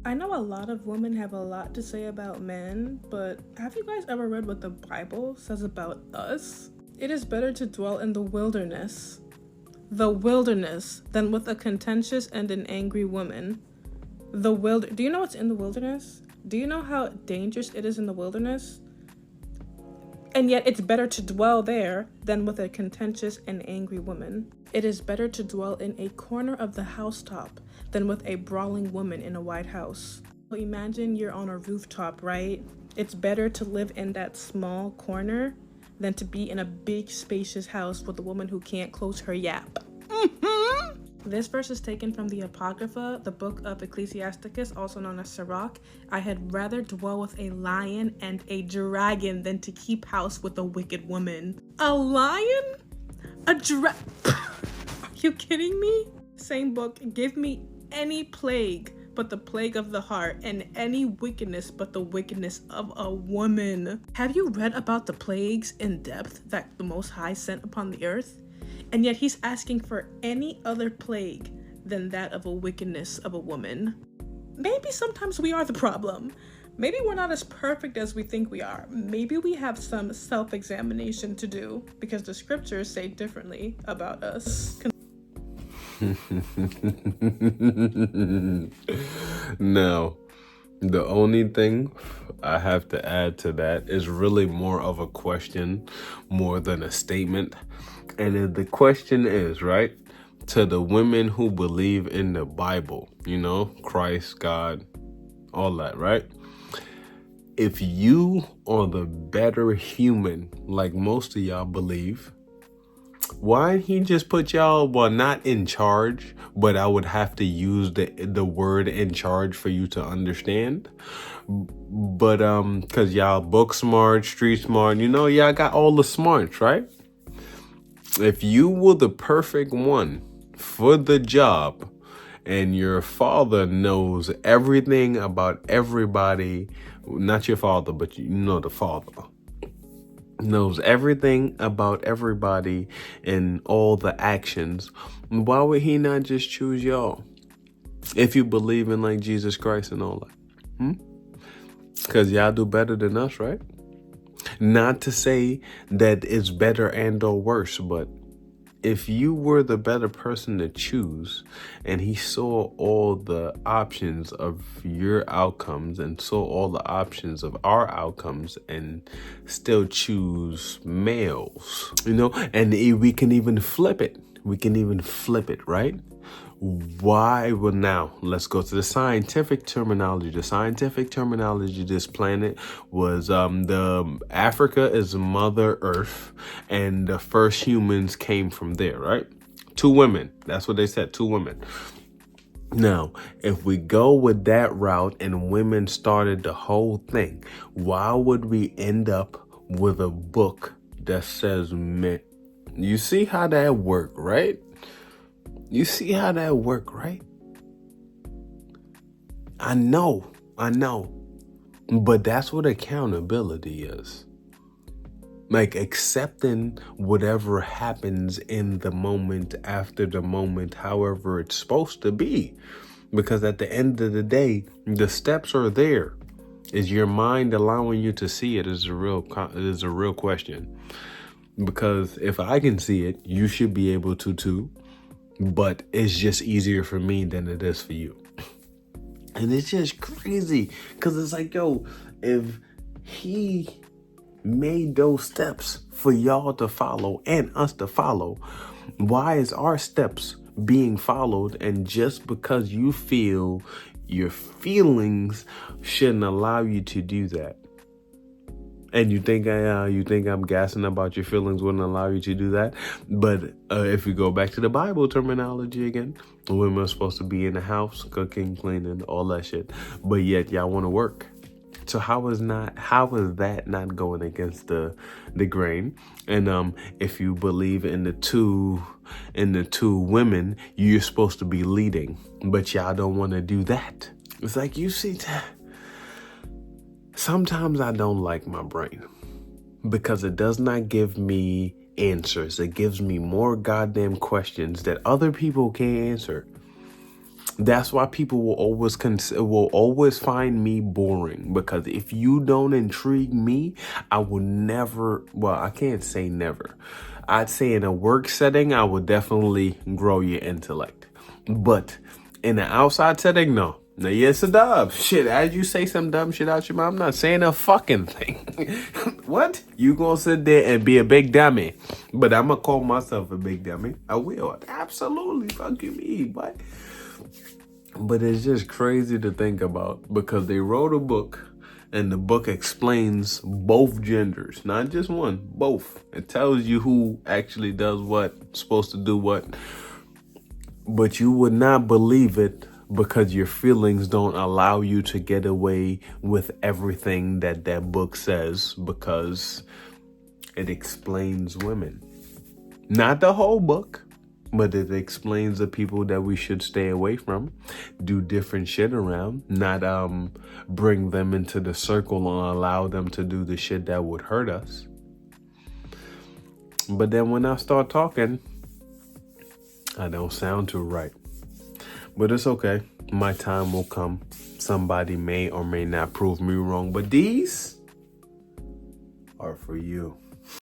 I know a lot of women have a lot to say about men, but have you guys ever read what the Bible says about us? It is better to dwell in the wilderness, than with a contentious and an angry woman. Do you know what's in the wilderness? Do you know how dangerous it is in the wilderness? And yet it's better to dwell there than with a contentious and angry woman. It is better to dwell in a corner of the housetop than with a brawling woman in a White House. So imagine you're on a rooftop, right? It's better to live in that small corner than to be in a big spacious house with a woman who can't close her yap. This verse is taken from the Apocrypha, the book of Ecclesiasticus, also known as Sirach. I had rather dwell with a lion and a dragon than to keep house with a wicked woman. A lion? Are you kidding me? Same book, give me any plague but the plague of the heart, and any wickedness but the wickedness of a woman. Have you read about the plagues in depth that the Most High sent upon the earth? And yet he's asking for any other plague than that of a wickedness of a woman. Maybe sometimes we are the problem. Maybe we're not as perfect as we think we are. Maybe we have some self-examination to do because the scriptures say differently about us. Now, the only thing I have to add to that is really more of a question more than a statement. And the question is, right, to the women who believe in the Bible, Christ, God, all that, right? If you are the better human, like most of y'all believe, why he just put y'all, well, not in charge, but I would have to use the word in charge for you to understand. But because y'all book smart, street smart, y'all got all the smarts, right? If you were the perfect one for the job and your father knows everything about everybody, not your father, but the father knows everything about everybody and all the actions, why would he not just choose y'all? If you believe in like Jesus Christ and all that. Because y'all do better than us, right? Not to say that it's better and or worse, but if you were the better person to choose and he saw all the options of your outcomes and saw all the options of our outcomes and still choose males, and we can even flip it. Right? Why? Well, now let's go to the scientific terminology. The scientific terminology of this planet was the Africa is Mother Earth, and the first humans came from there, right? 2 women. That's what they said. 2 women. Now, if we go with that route and women started the whole thing, why would we end up with a book that says men? You see how that work, right? I know. But that's what accountability is. Like accepting whatever happens in the moment, after the moment, however it's supposed to be. Because at the end of the day, the steps are there. Is your mind allowing you to see it? Is a real question. Because if I can see it, you should be able to too. But it's just easier for me than it is for you. And it's just crazy because it's like, yo, if he made those steps for y'all to follow and us to follow, why is our steps being followed? And just because you feel your feelings shouldn't allow you to do that. And you think I'm gassing about your feelings wouldn't allow you to do that. But if we go back to the Bible terminology again, women are supposed to be in the house, cooking, cleaning, all that shit. But yet y'all want to work. So how is that not going against the grain? And if you believe in the two women, you're supposed to be leading, but y'all don't want to do that. It's like, you see that. Sometimes I don't like my brain because it does not give me answers. It gives me more goddamn questions that other people can't answer. That's why people will always find me boring, because if you don't intrigue me, I will never, well, I can't say never. I'd say in a work setting, I would definitely grow your intellect. But in an outside setting, no. Now, yes, a dub. Shit, as you say some dumb shit out your mouth, I'm not saying a fucking thing. What? You gonna sit there and be a big dummy? But I'm gonna call myself a big dummy. I will. Absolutely. Fuck you, me. But it's just crazy to think about, because they wrote a book and the book explains both genders, not just one, both. It tells you who actually does what, supposed to do what. But you would not believe it because your feelings don't allow you to get away with everything that book says, because it explains women. Not the whole book, but it explains the people that we should stay away from, do different shit around, not bring them into the circle and allow them to do the shit that would hurt us. But then when I start talking, I don't sound too right. But it's okay. My time will come. Somebody may or may not prove me wrong, but these are for you.